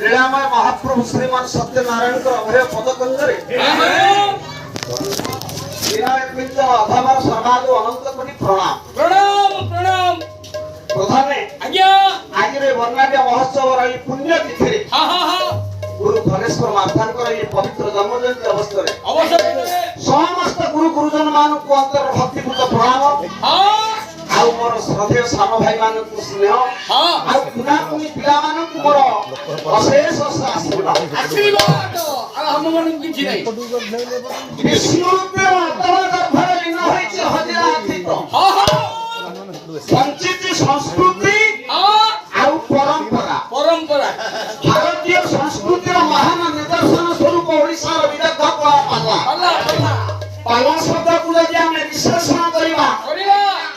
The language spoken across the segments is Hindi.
लीलामय महाप्रभु श्रीमान सत्यनारायण अभय पदकंजरे अधमर समाज अनंत कोटि प्रणाम प्रणाम प्रणाम प्रधाने आज्ञा आज वर्णाढ्य महोत्सव पुण्य तिथि गुरु धनेश्वर माथांकर ये पवित्र जन्म जयंती अवसर समस्त गुरु गुरुजन मान को अंतर भक्तिपूत प्रणाम आउ मोर श्रद्धेय सानो भाई मान को स्नेह आउ पुना पुनी पिला मान को मोर अशेष आशीर्वाद हम मन किछि नै विष्णु देव तव गर्भर लीन होइछि हजिरा आथित संचित संस्कृति आउ परंपरा भारतीय संस्कृतिर महान निदर्शन स्वरूप ओडिसा विदग्ध पाला शब्द को यदि आम विश्लेषण करवा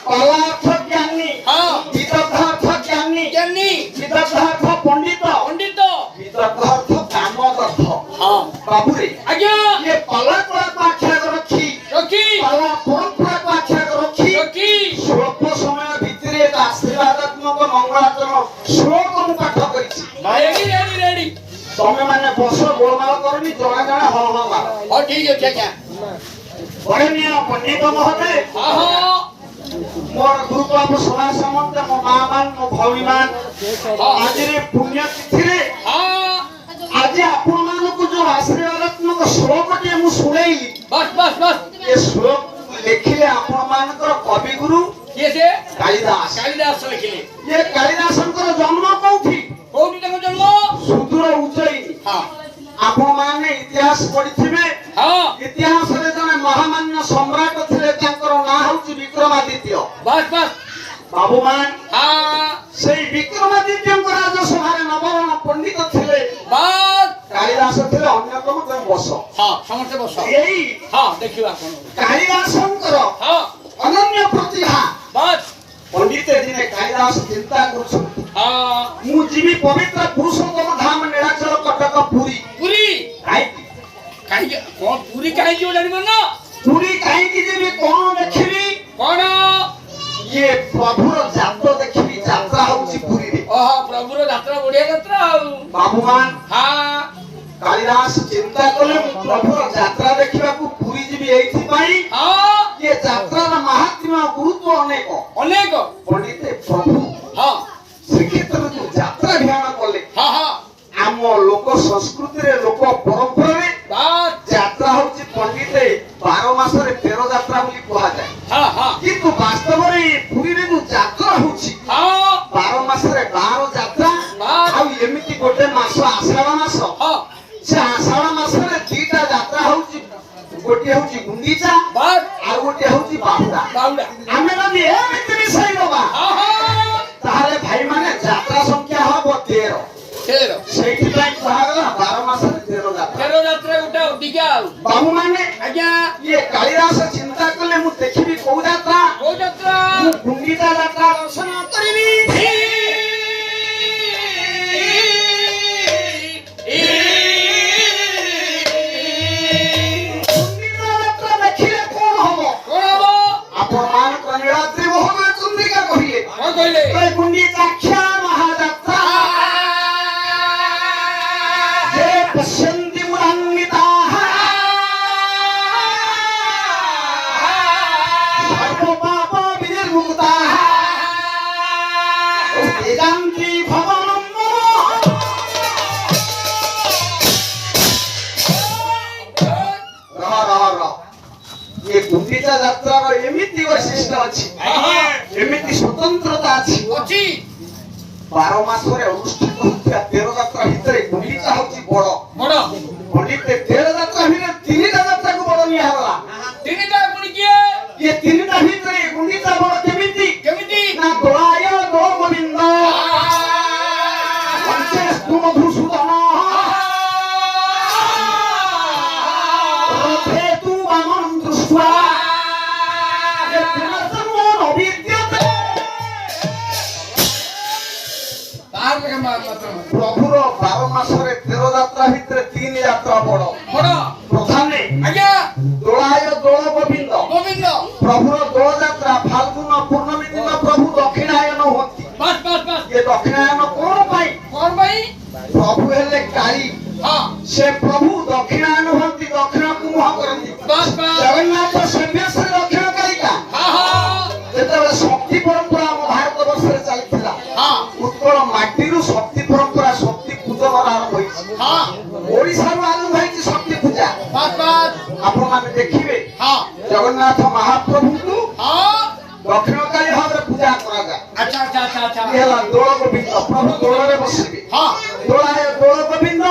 पाला अर्थ ज्ञानी विदग्ध अर्थ ज्ञानी विदग्ध अर्थ पंडित विदग्ध अर्थ कामदग्ध बाबू रे ये पाला कला को आख्या रखी पाला परंपरा को आख्या रखी स्वल्प समय भितर एक आशीर्वादात्मक मंगलाचरण श्लोक मु पाठ करिछि रेडी तमे माने बस गोलमाल करनी जणा जणा ह ह मार ठीक है क्या वरणीय पंडित महोदय मोर गुरु बाबू समाज समंत मो मां मान मो भौणी मान आज रे पुण्य तिथि रे आज आपण मान को जो आशीर्वादात्मक श्लोक के मु सुनेई बस ये श्लोक लिखिले आपण मान कवि गुरु ये से कालिदास लिखिले ये कालिदासंकर जन्म कोठी तक जन्म सुदूर उज्जयिनी आपण माने इतिहास पढ़िथिबे इतिहास रे जने महामान्य सम्राट थिले तांकर ना होछि विक्रमादित्य बस बाबू मान सेई विक्रमादित्य राजसभार नवरण पंडित थिले बस कालिदास थिले अन्यतम बस समस्त बस एई देखिबा कोन कालिदासंकर अनन्य प्रतिभा बस पंडित दिने कालिदास चिंता करूछन्ति मु जीवी पवित्र पुरुषोत्तम धाम नीलाचल कटक पुरी काई कौन पूरी काई जो जानिबो ना पुरी काई की जीवी कोन देखिबी कोन ये प्रभुर जात्रा देखिबी जात्रा होछि पुरी रे प्रभुर जात्रा बढ़िया जात्रा बाबूमान कालिदास चिंता कले प्रभुर जात्रा देखिबा को पुरी जीवी एथि पाई ये जात्रा रा महात्म्य गुरुत्व अनेक पंडित प्रभु श्रीक्षेत्र जो जात्रा ध्यान कले आम लोक संस्कृति रे लोक परंपरा रे जात्रा होछि पंडित 12 मास रे 13 जात्रा बोली कहा जाय किंतु वास्तव रे पुरी रे जो जात्रा होछि 12 मास रे 12 जात्रा आ एमिति गोटे मास आषाढ़ मास से आषाढ़ मास रे दीटा जात्रा होछि गोटे होछि गुंडीचा आ गोटे होछि बाहुडा आमे नदी एमिति विषय दबा ताहले भाई माने जात्रा संख्या हबो 13 सेठी टाइम कहागला 12 मास रे 13 जात्रा उठा दिगा बाबू माने आज्ञा ये कालिदास चिंता करले मु देखिबी को जात्रा मु गुंडीचा जात्रा दर्शन करिबी गुंडीचा जात्रा देखिले कोन हबो आपण मान कनिरात्रि मोहन चंद्रिका कहिले तो गुंडीचा ख्या महाजात्रा जे पश्यन्ति मुरान्विता सर्व पाप विनिर्मुक्ता वेदान्ति भवनं ये गुंडीचा जात्रा रो एमिति वैशिष्ट्य अछि एमिति स्वतंत्रता अछि 12 मास रे अनुष्ठित होतिया 13 जात्रा भितरे गुंडीचा होछि बड़ पंडित 13 जात्रा भितरे 3 जात्रा को बड़ निया होला 3टा पुणी किए ये 3टा भितरे गुंडीचा बड़ केमिति ना गोलाय गो गोविंद पंचस्तु मधुसूदन रथे तु वामन दृष्ट्वा ये त्रिमर्तनो अविद्यते प्रभुर 12 मास रे 13 जात्रा भितरे 3 जात्रा बड़ प्रधान आज्ञा दोलाय दोल गोविंद प्रभुर दोल जात्रा फाल्गुन पूर्णमी दिन प्रभु दक्षिणायन होती बस ये दक्षिणायन कोन भाई प्रभु हेले काली हाँ से प्रभु दक्षिणानुभूति दक्षिण को मुह करती बस बस जगन्नाथ सभ्य से दक्षिण कालिका हाँ हाँ जेतेबेले शक्ति परंपरा हम भारत वर्ष रे चलथिला हाँ उत्कल माटीरू शक्ति परंपरा शक्ति पूजन आरंभ होइछि हाँ ओडिसा रो आरंभ होइछि शक्ति पूजा बस बस आपण माने देखिबे हाँ जगन्नाथ महाप्रभु को हाँ दक्षिण काली भाव पूजा करा जाए अच्छा अच्छा अच्छा अच्छा ये दोल गोविंद प्रभु दोल रे बसिबे हाँ दोल गोविंद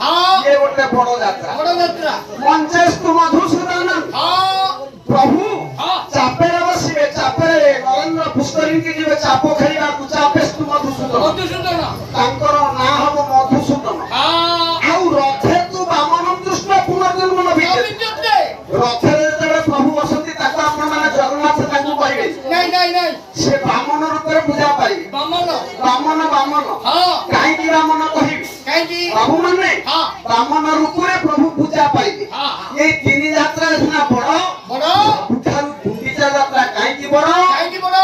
हाँ ये गोटे बड़ यात्रा बड़ यात्रा मंचस्तु मधुसूदन हाँ प्रभु हाँ चापेरे बसिबे चापेरे नरेंद्र पुष्करिणी के जीवे चापो खेलिबा को चापेस्तु मधुसूदन मधुसूदन तांकर ना हबो मधुसूदन हाँ आउ रथे तु वामन दृष्ट पुनर्जन्म नबिते रथे जेबे प्रभु बसंती ताको आपण माने जगन्नाथ ताको कहबे नहीं नहीं नहीं से वामन रूप रे पूजा पाइबे बामन वामन हाँ काई की वामन कहिबे कहीं प्रभु माने हाँ वामन रूप रे प्रभु पूजा पाइबे हाँ ये तीन यात्रा सिना बड़ बड़ उठारू गुंडीचा यात्रा काई की बड़ कहीं बड़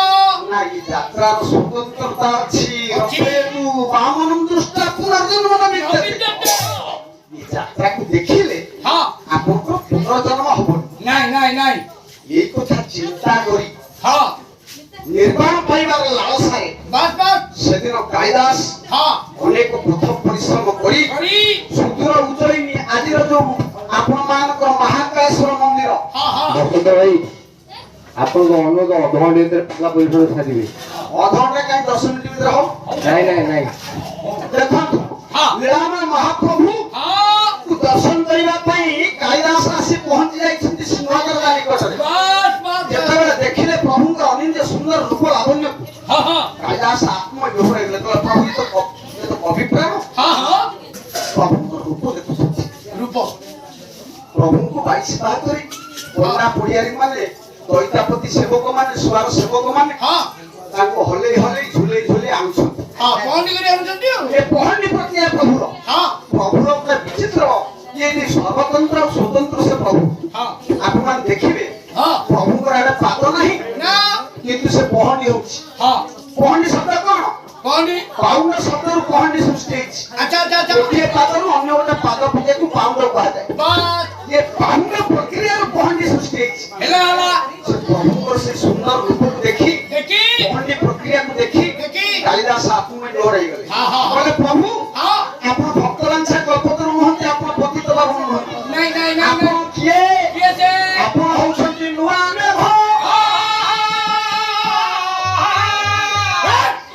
ना ये यात्रा स्वतंत्रता अछि अछि। रथेनु वामन दृष्टा पुनर्जन्म नबिते ये यात्रा को देखिले हाँ आपन को पुनर्जन्म हबो नहीं नहीं नहीं ये कथा चिंता करी हाँ निर्वाण पाइबार लालसारे बस बस सेदिन कालिदास हाँ अनेक प्रथम परिश्रम करी करी सुदूर उज्जयिनी आजिर जो आपण मानकर महाकालेश्वर मंदिर हाँ हाँ बसंत भाई आपको अनुरोध अधघंटे भीतर पूजा परिसर छाड़िबे अधघंटे काई 10 मिनिट भीतर हो नहीं देखंतु हाँ लीलामय महाप्रभु हाँ को दर्शन करिबा पई कालिदास आसी पहुंची जाइछन्ति सिंहगढ़ गाली कोठरे बस बस जेतेबेले देखिले प्रभुंकर अनिंद्य सुंदर रूप लावण्य हाँ हाँ कालिदास आत्म विभोर हेले तो प्रभु ये तो कवि प्रेम हाँ हाँ प्रभुंकर रूप देखुछन्ति रूप प्रभु को 22 बातरी बंदा पुड़ियारी माने दैतापति सेवक माने सुवार सेवक माने हाँ ताको हले हले झुले झुले आउछन्ति हाँ कौन निकले हम जानते हो ए पहली प्रक्रिया प्रभुर हाँ प्रभुर अपना विचित्र ये नि सर्वतंत्र और स्वतंत्र से प्रभु हाँ आपण मान देखिबे हाँ प्रभुंकर आडे पाद नाही ना किंतु से पहंडी होछि हाँ पहंडी शब्द कोन कौन पाउंड शब्द रु पहंडी सृष्टि होछि अच्छा अच्छा अच्छा गोटे पाद रु अन्य गोटे पाद पके को पाउंड कहा जाए बस ये पाउंड प्रक्रिया रु पहंडी सृष्टि होछि हेला हेला से प्रभुंकर से सुंदर रूप को देखी देखी पहंडी प्रक्रिया को देखी देखी कालिदास आत्मा में डोर गले हाँ, हाँ, हाँ। बोले प्रभु हाँ आपण भक्तलांसा कल्पतरु नहंते आपण पतित बाबू नहंते नहीं नहीं नहीं आपण नहीं किए किए से आपण होछन्ति नुआ मेघ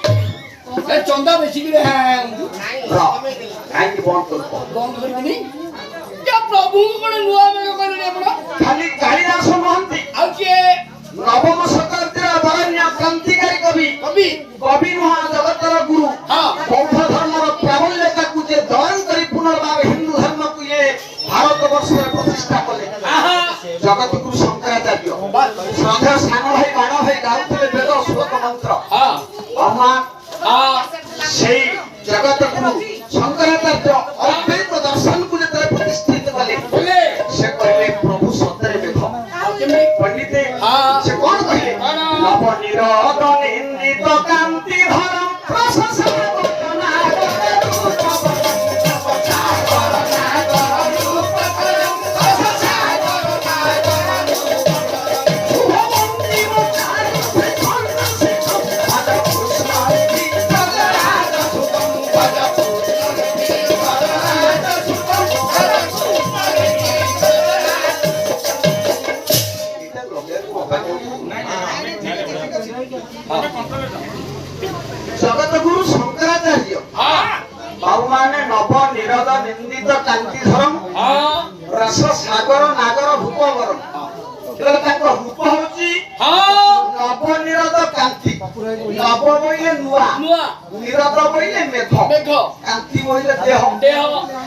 ए चंदा बेची भी रहे हैं काई बंद कर बंद कर नहीं क्या प्रभु को कोन नुआ में को करे आपण खाली कालिदास नहंती आ के नवम शताब्दीर बरण्य क्रांतिकारी कवि कभी कवि नुआ जगतर गुरु हाँ बौद्ध धर्मर प्राबल्यता को जे दयन करी पुनर्भाव हिंदू धर्म को ये भारत वर्ष में प्रतिष्ठा कले आहा जगत गुरु शंकराचार्य श्रद्धा सान भाई बाण भाई गाउଥିଲେ वेद श्लोक मंत्र हाँ भगवान हाँ সেই जगत गुरु शंकराचार्य अद्वैत दर्शन को जेतरे प्रतिष्ठित कले बोले से कहले प्रभु सत्य देखो केमि पंडित हाँ से कौन कहले कौन? नव निरोध निंदित कांति धर्म प्रशंसा घटना जगत गुरु शंकराचार्य हाँ बाबू माने नव निरोध निंदित कांति धर्म हाँ रस सागर नागर भूपगर केवल ताको रूप होची हाँ नव निरोध कांति नव बोइले नुआ नुआ निरोध बोइले मेघ देखो कांति बोइले देह देह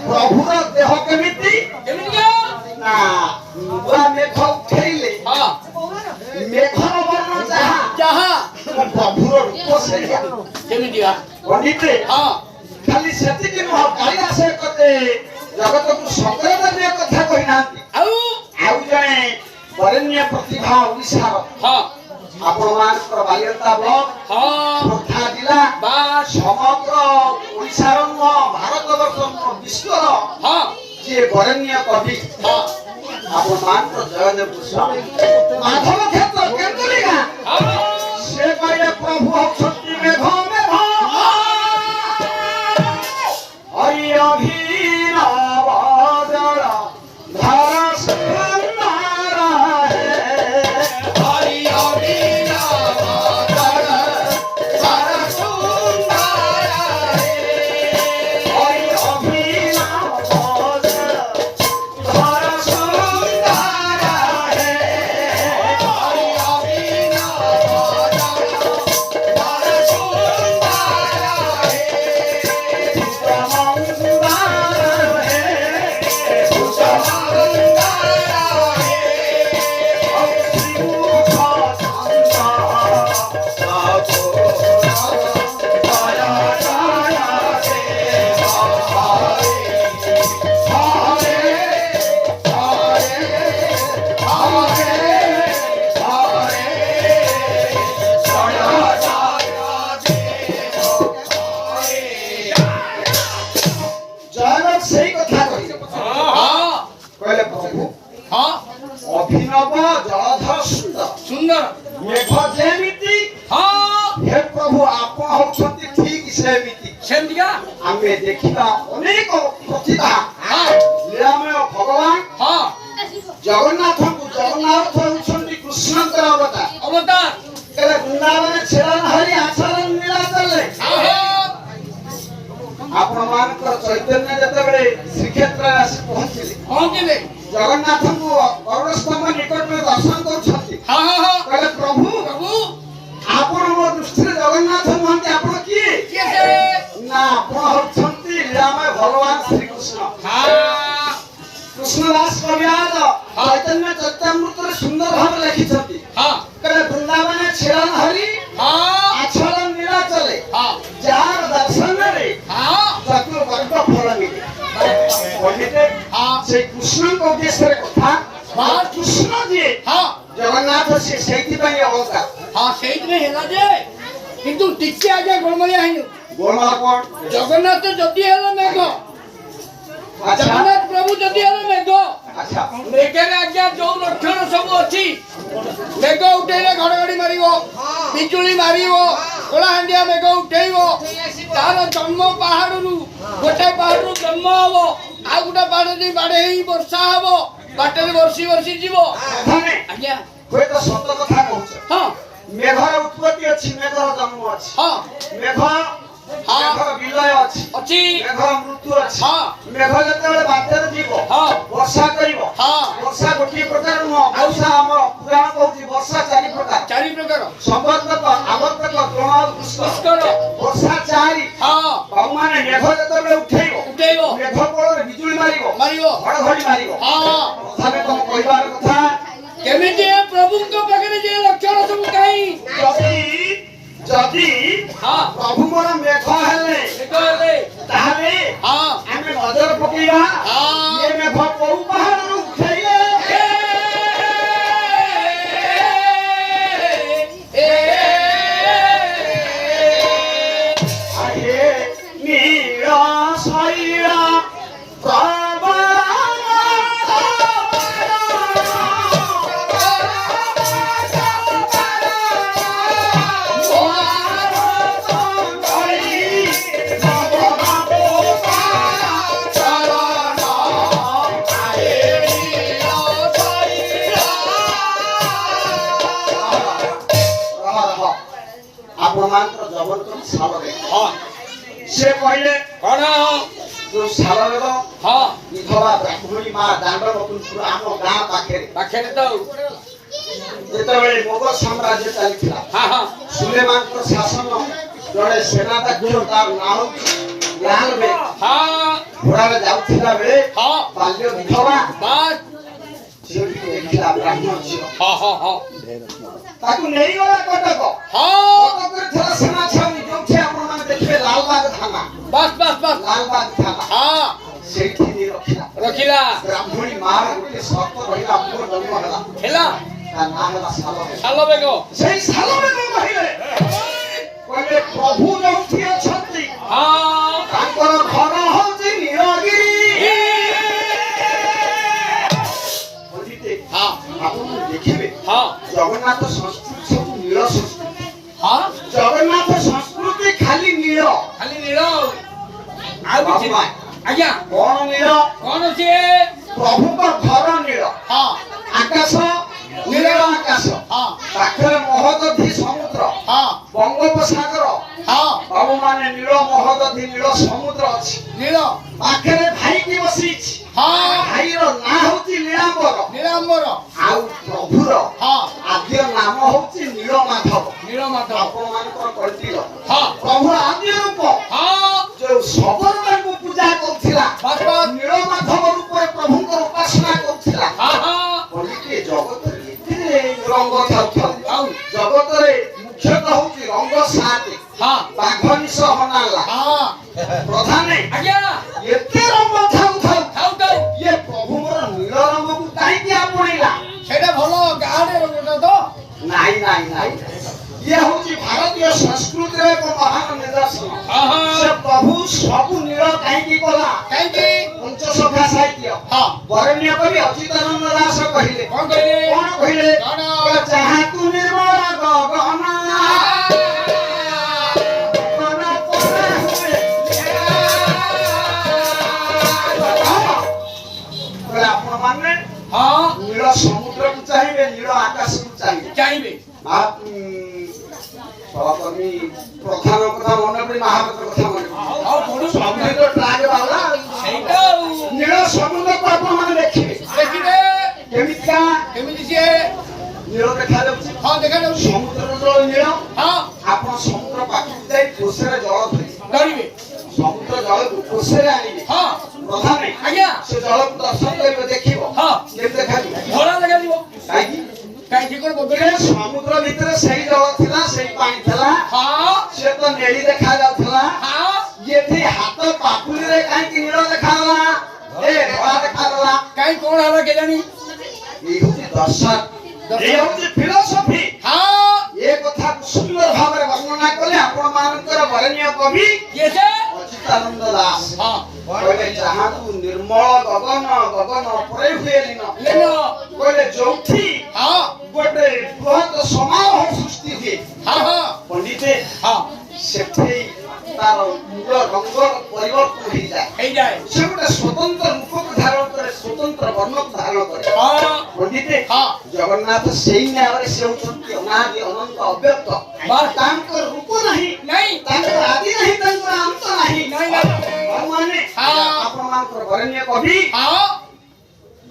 प्रभुर देह केमिति केमि क्या ना नुआ मेघ उठेइले हाँ मेघर वर्ण जहा जहाँ प्रभुर रूप सेया केमि दिया पंडित हाँ खाली सेतिके नुह कालिदास कते जगत को शंकराचार्य कथा कहिनांती आउ आउ जणे वरेण्य प्रतिभा ओडिशार हाँ आपण मानकर बालियंता ब्लॉक हाँ खोर्धा जिला बस समग्र ओडिशार भारत स्वतंत्र विश्वर हाँ जे वरण्य कवि हाँ आपण मान तो जयदेव गोस्वामी माधव क्षेत्र केंद्रिका से कहले प्रभु शक्ति में मेघ हरि अभिनव जल धारा सुंदर है हरि अभिनव जल धारा सुंदर है हरि अभिनव जल धारा सुंदर है हरि अभिनव जल धारा सुंदर है जयदेव सही कथा कही हाँ कहले प्रभु हाँ अभिनव जलधर सुंदर सुंदर मेघ जेमिति हाँ हे प्रभु आपण होछंती ठीक सेमिति सेमतिका आमे देखिबा अनेक प्रतिभा हाँ लीलामय भगवान हाँ जगन्नाथ होछंती कृष्णଙ୍କର अवतार अवतार कहले वृंदावन छेलन हरि आचरण नीलाचल हाँ आपण मानकर चैतन्य जतबेले श्रीक्षेत्र आसी पहुंचिले पहुंचिले जगन्नाथଙ୍କୁ गरुड़ स्तंभ निकट में दर्शन करछंती हाँ हाँ हाँ कहले प्रभु प्रभु आपण मो दृष्टिरे जगन्नाथ नुहंती आपण किए किए से ना आपण होछंती लीलामय भगवान श्री कृष्ण हाँ कृष्णदास कविराज चैतन्य चैतन्यामृत रे सुंदर भाव लिखिछंती हाँ कहले वृंदावन छेलन हरि हाँ आचरण नीलाचले हाँ जार दर्शन रे हाँ चतुर्वर्ग फल मिले पंडित हाँ से कृष्ण को उद्देश्य रे कथा हाँ कृष्ण जी हाँ जगन्नाथ से सेठी पई अवतार हाँ ସେଇଥିରେ ହେଲା ଯେ କିନ୍ତୁ ଟିକେ ଆଜ୍ଞା ଗୋଳମାଳିଆ ହେଇନି गोलमाल कोण ଜଗନ୍ନାଥ ଯଦି ହେଲେ ମେଘ अच्छा ଜଗନ୍ନାଥ ପ୍ରଭୁ ଯଦି ହେଲେ ମେଘ अच्छा ମେଘରେ ଆଜ୍ଞା ଯୋଉ ଲକ୍ଷଣ ସବୁ ଅଛି ମେଘ ଉଠେଇଲେ ଘଡଘଡି ମାରିବ ବିଜୁଳି ମାରିବ କଳାହାଣ୍ଡିଆ ମେଘ ଉଠେଇବ ତାର ଜନ୍ମ ପାହାଡରୁ ଗୋଟେ ପାହାଡରୁ ଜନ୍ମ ହବ ଆଉ ଗୋଟେ ପାହାଡ ଦେଇ ବାଡେଇ ବର୍ଷା ହବ ବାଟରେ ବର୍ଷି ବର୍ଷି ଯିବ थाने ଆଜ୍ଞା कोई तो सत्य कथा कहछ ହଁ मेघर उत्पत्ति अछि मेघर जन्म अछि ହଁ मेघ हाँ। मेघर विलय अछि ଅଛି मेघर मृत्यु अछि ହଁ मेघ जतबेले बात्यारे जीव ହଁ वर्षा करिवो ହଁ वर्षा गोटी प्रकार नुह वर्षा हम पुराण कहूची वर्षा चारि प्रकार ଚାରି ପ୍ରକାର संवर्तक आवर्तक द्रोणाल पुष्कर ପୁଷ୍କର वर्षा चारि ହଁ भगवान मेघ जतबेले उठेइबो ଉଠେଇବ मेघ पड़े बिजुली मारिबो ମାରିବ घड़घड़ी मारिबो ହଁ तथापि तुम कहबार कथा କେମିତି ଏ ପ୍ରଭୁଙ୍କ ପାଖରେ ଯେ ଲକ୍ଷଣ ସବୁ କାହିଁ जदि ହଁ प्रभु मोर मेघ हेले ମେଘ ହେଲେ ताहले ହଁ आमे नजर पकेइबा ହଁ ये मेघ कोउ पहाड़रु उठेइले आये नीला सैरा आपणमानଙ୍କର ଜବରଦସ୍ତ ସାଲରେ ହଁ ସେ କହିଲେ କଣ ଯୋଉ ସାଲରେ ହଁ ବିଧବା ବ୍ରାହ୍ମଣୀ ମା ଦାଣ୍ଡବପୁର ଆମ ଗାଁ ପାଖରେ ପାଖରେ ତ ଯେତେବେଳେ ମୋଗଲ ସାମ୍ରାଜ୍ୟ ଚାଲିଥିଲା ହଁ ହଁ ସୁଲେମାନଙ୍କର ଶାସନ ଜଣେ ସେନାଧ୍ୟକ୍ଷ ତାର ନାଁ ଲାଲ ବେଗ ହଁ ଘୋଡ଼ାରେ ଯାଉଥିଲା ବେଳେ ହଁ ବାଲ୍ୟ ବିଧବା ବାସ୍ ଝିଅଟିକୁ ଦେଖିଲା ବ୍ରାହ୍ମଣ ଝିଅ ହଁ ହଁ ହଁ ତାକୁ ନେଇଗଲା କଟକ ହଁ କଟକରେ ଥିଲା ସେନା ଛାଉଣି ଯୋଉଠି ଆପଣମାନେ ଦେଖିବେ ଲାଲବାଗ ଥାନା ବାସ୍ ବାସ୍ ବାସ୍ ଲାଲବାଗ ଥାନା ହଁ ସେଇଠି ନେଇ ରଖିଲା ରଖିଲା ବ୍ରାହ୍ମଣୀ ମାର ଗୋଟେ ସର୍ତ୍ତ ରହିଲା ପୁଅ ଜନ୍ମ ହେଲା ହେଲା ତା ନାଁ ହେଲା ସାଲବେଗ ସାଲ ବେଗ ସେଇ ସାଲବେଗ କହିଲେ କହିଲେ ପ୍ରଭୁ ଯୋଉଠି ଅଛନ୍ତି ହଁ ତାଙ୍କର ଘର ହଉଛି ନୀଳ ଆଉ କିଛି ବାବୁମା, ଆଜ୍ଞା କଣ ନୀଳ? କଣ ସିଏ ପ୍ରଭୁଙ୍କ ଘର ନୀଳ, ହଁ ଆକାଶ ନୀଳ ଆକାଶ, ହଁ ପାଖରେ ମହୋଦଧି ସମୁଦ୍ର, ହଁ ବଙ୍ଗୋପସାଗର। ହଁ ବାବୁ ମାନେ ନୀଳ ମହୋଦଧି ନୀଳ ସମୁଦ୍ର ଅଛି, ନୀଳ ପାଖରେ ଭାଇକି ବସିଛି। ହଁ ଭାଇର ନାଁ ହଉଛି ନୀଳାମ୍ବର, ନୀଳାମ୍ବର ଆଉ ପ୍ରଭୁର ହଁ ଆଦ୍ୟ ନାମ ହଉଛି ନୀଳମାଧବ। ନୀଳମାଧବ ଆପଣ ମାନଙ୍କର କଣ୍ଟିଲ ହଁ ପ୍ରଭୁ ଆଦ୍ୟ ରୂପ ହଁ ଯୋଉ ଶବରଙ୍କୁ ପୂଜା କରୁଥିଲା, ବାସ୍ ବାସ୍ ନୀଳମାଧବ ରୂପରେ ପ୍ରଭୁଙ୍କର ଉପାସନା କରୁଥିଲା। ହଁ ହଁ କହିଲେ ଜଗତରେ ଏତେ ରଙ୍ଗ ଥାଉଥାଉ, ଆଉ ଜଗତରେ ମୁଖ୍ୟତଃ ହଉଛି ରଙ୍ଗ ସାତ। ହଁ ବାଘ ନିଶ ହନାଲା ହଁ ପ୍ରଧାନେ ଆଜ୍ଞା ଏତେ ରଙ୍ଗ ଥାଉ ଥାଉ ଥାଉ ଥାଉ ଇଏ ପ୍ରଭୁଙ୍କର ନୀଳ ରଙ୍ଗକୁ କାହିଁକି ଆପଣେଇଲା? ସେଇଟା ଭଲ ଗାଁରେ ରଙ୍ଗଟା ତ ନାଇଁ ନାଇଁ ନାଇଁ, ଇଏ ହଉଛି ଭାରତୀୟ ସଂସ୍କୃତିର ଏକ ମହାନ ନିଦର୍ଶନ। ହଁ ହଁ ସେ ପ୍ରଭୁ ସବୁ ନୀଳ କାହିଁକି କଲା? କାହିଁକି ପଞ୍ଚସଖା ସାହିତ୍ୟ ହଁ ବରେଣ୍ୟ କବି ଅଚ୍ୟୁତାନନ୍ଦ ଦାସ କହିଲେ। କଣ କହିଲେ କଣ କହିଲେ? କଣ? ଯାହାକୁ ନିର୍ମଳ ଗଗନ ଗଗନ ପରା ହୁଏ। କହିଲେ ଆପଣ ମାନେ ହଁ ନୀଳ ସମୁଦ୍ରକୁ ଚାହିଁବେ, ନୀଳ ଆକାଶକୁ ଚାହିଁବେ। ଚାହିଁବେ ସହକର୍ମୀ ପ୍ରଧାନ କଥା ମନେ ପଡି, ମହାପାତ୍ର କଥା ମନେ ପଡି। ଆଉ ପଡୁ ସବୁଠି ତ ଟ୍ରାକ୍ ବାଲା ସେଇଟା ଆଉ ନୀଳ ସମୁଦ୍ରକୁ ଆପଣ ମାନେ ଦେଖିବେ ଦେଖିବେ କେମିତିକା କେମିତି ସିଏ ନୀଳ ଦେଖାଯାଉଛି। ହଁ ଦେଖାଯାଉଛି ସମୁଦ୍ରର ଜଳ ନୀଳ। ହଁ ଆପଣ ସମୁଦ୍ର ପାଖକୁ ଯାଇ କୋଷରେ ଜଳ ଧରିବେ, ଧରିବେ ସମୁଦ୍ର ଜଳକୁ କୋଷରେ ଆଣିବେ। ହଁ ପ୍ରଧାନେ ଆଜ୍ଞା ସେ ଜଳକୁ ଦର୍ଶନ କରିବେ, ଦେଖିବ ହଁ କେମିତି ଦେଖାଯିବ। ଧଳା ଦେଖାଯିବ କାହିଁକି? କାହିଁକି କଣ ବଦଳେ ଏ ସମୁଦ୍ର ଭିତରେ ସେଇ ଜଳ ଥିଲା, ସେଇ ପାଣି ଥିଲା, ହଁ ସେ ତ ନେଳି ଦେଖା ଯାଉଥିଲା। ହଁ ଏଠି ହାତ ପାପୁଲିରେ କାହିଁକି ନୀଳ ଦେଖାଗଲା? ଏ ଧଳା ଦେଖାଗଲା। କାହିଁ କଣ ହେଲା କେଜାଣି ଏଇ ହଉଛି ଦର୍ଶନ, ଏଇ ହଉଛି ଫିଲୋସଫି। ହଁ ଏ କଥାକୁ ସୁନ୍ଦର ଭାବରେ ବର୍ଣ୍ଣନା କଲେ ଆପଣ ମାନଙ୍କର ବରେଣ୍ୟ କବି କିଏ ସେ ଅଚ୍ୟୁତାନନ୍ଦ ଦାସ। ହଁ କହିଲେ ଯାହାକୁ ନିର୍ମଳ ଗଗନ ଗଗନ ପରେ ହୁଏ ଲିନ। ଲେନ କହିଲେ ଯୋଉଠି ହଁ ଗୋଟେ ବୃହତ ସମାରୋହ ସୃଷ୍ଟି ହୁଏ ହଁ ହଁ ପଣ୍ଡିତେ, ହଁ ସେଠି ତାର ମୂଳ ରଙ୍ଗ ପରିବର୍ତ୍ତନ ହେଇଯାଏ। ହେଇଯାଏ ସେ ଗୋଟେ ସ୍ୱତନ୍ତ୍ର ରୂପକୁ ଧାରଣ କରେ, ସ୍ୱତନ୍ତ୍ର ବର୍ଣ୍ଣକୁ ଧାରଣ କରେ। ହଁ ପଣ୍ଡିତେ, ହଁ ଜଗନ୍ନାଥ ସେଇ ନ୍ୟାୟରେ ସେ ହଉଛନ୍ତି ଅନାଦି ଅନନ୍ତ ଅବ୍ୟକ୍ତ। ବାସ୍। ତାଙ୍କର ରୂପ ନାହିଁ, ନାଇଁ ତାଙ୍କର ଆଦି ନାହିଁ, ତାଙ୍କର ଅନ୍ତ ନାହିଁ। ନାଇଁ ନାଇଁ ଭଗବାନେ ହଁ। ଆପଣଙ୍କର ବରେଣ୍ୟ କବି ହଁ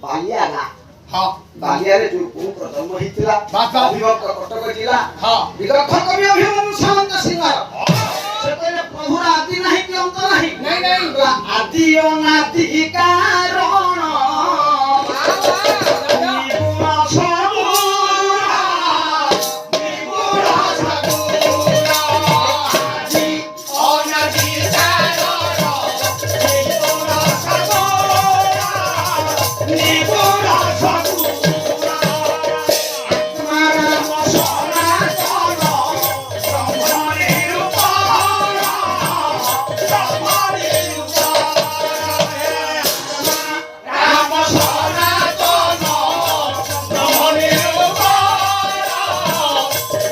ବାଲିଆ ନା ହଁ ବାଲିଆରେ ଯୋଉ ପୁତ୍ର ଜନ୍ମ ହେଇଥିଲା, ବାସ୍ ବାସ୍। ଅଭିଭକ୍ତ କଟକ ଜିଲ୍ଲା, ହଁ ବିଦଗ୍ଧ କବି ଅଭିମନ୍ୟୁ ସାମନ୍ତ ସିଂହାର। ସେ କହିଲେ ପ୍ରଭୁର ଆଦି ନାହିଁ କି ଅନ୍ତ ନାହିଁ। ନାଇଁ ନାଇଁ ଆଦି ଅନାଦି କାରଣ ନିଗୁଣ ସବୁରା, ନିଗୁଣ ସବୁରା। ଆଦି ଅନାଦି କାରଣ ନିଗୁଣ ସବୁରା, ନିଗୁଣ ସବୁରା। ଆତ୍ମାର ସନାତନ ବ୍ରହ୍ମରେ ରୂପର, ବ୍ରହ୍ମରେ ରୂପର। ରାମ ସନାତନ ବ୍ରହ୍ମରେ ରୂପର,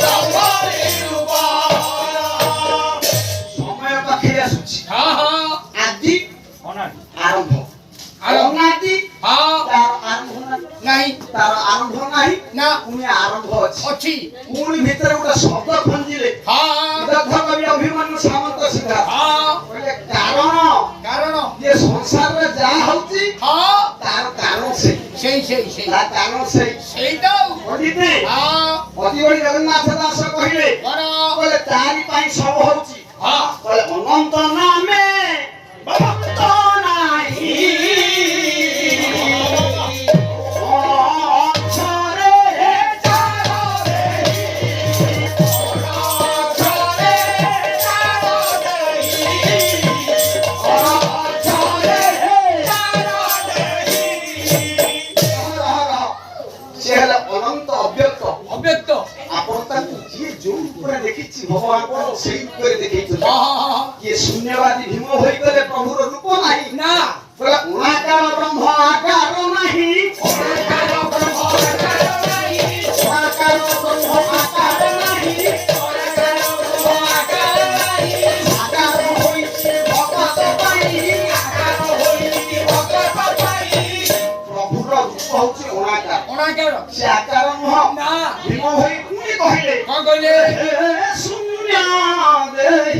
ବ୍ରହ୍ମରେ ରୂପର। ସମୟ ପାଖେଇ ଆସୁଛି। ହଁ ହଁ ଆଦି ଆରମ୍ଭ, ଆରମ୍ଭ। ଅନାଦି ହଁ ତାର ଆରମ୍ଭ ନାହିଁ, ନାହିଁ ତାର ଆରମ୍ଭ ନାହିଁ, ନା ପୁଣି ଆରମ୍ଭ ଅଛି। ଅଛି ପୁଣି ଭିତରେ ଗୋଟେ ଶବ୍ଦ ଖଞ୍ଜିଲେ ହଁ ବିଦଗ୍ଧ କବି ଅଭିମନ୍ୟୁ ସାମନ୍ତ ସିଂହାର। ହଁ କହିଲେ କାରଣ କାରଣ ଯେ ସଂସାରରେ ଯାହା ହଉଛି ହଁ ତାର କାରଣ ସେଇ, ସେଇ ସେଇ ସେଇ ତା କାରଣ ସେଇ। ସେଇଟା ଆଉ ପଣ୍ଡିତେ ହଁ ଅତିବଡ଼ି ଜଗନ୍ନାଥ ଦାସ କହିଲେ, କଣ କହିଲେ ତାରି ପାଇଁ ସବୁ ହଉଛି। ହଁ କହିଲେ ଅନନ୍ତ ନାମେ ଭକ୍ତ ନାହିଁ, ଅକ୍ଷରେ ଚାର ଦେହି, ଅକ୍ଷରେ ଚାର ଦେହି, ଅକ୍ଷରେ ଚାର ଦେହି। ସେ ହେଲେ ଅନନ୍ତ ଅବ୍ୟକ୍ତ। ଅବ୍ୟକ୍ତ ଆପଣ ତାଙ୍କୁ ଯିଏ ଯୋଉ ଉପରେ ଦେଖିଛି ଭଗବାନ କଣ ସେଇ ଉପରେ ଦେଖେଇଛନ୍ତି। ହଁ ହଁ ହଁ କିଏ ଶୂନ୍ୟବାଦୀ ଭୀମ ହୋଇଗଲେ ପ୍ରଭୁର ରୂପ ନାହିଁ। ନା କହିଲା ଉଣାକାର ବ୍ରହ୍ମ ଆକାର ନାହିଁ, ଉଣାକାର ବ୍ରହ୍ମ ଆକାର ନାହିଁ, ଉଣାକାର ବ୍ରହ୍ମ ଆକାର ନାହିଁ, ଉଣାକାର ବ୍ରହ୍ମ ଆକାର ନାହିଁ। ସାକାର ହୋଇଛି ଭଗତ ପାଇଁ, ଆକାର ସେ ଆକାର ନୁହଁ ନା ଭୀମ ଭାଇ ପୁଣି କହିଲେ କଣ କହିଲେ ଶୂନ୍ୟ ଦେଇ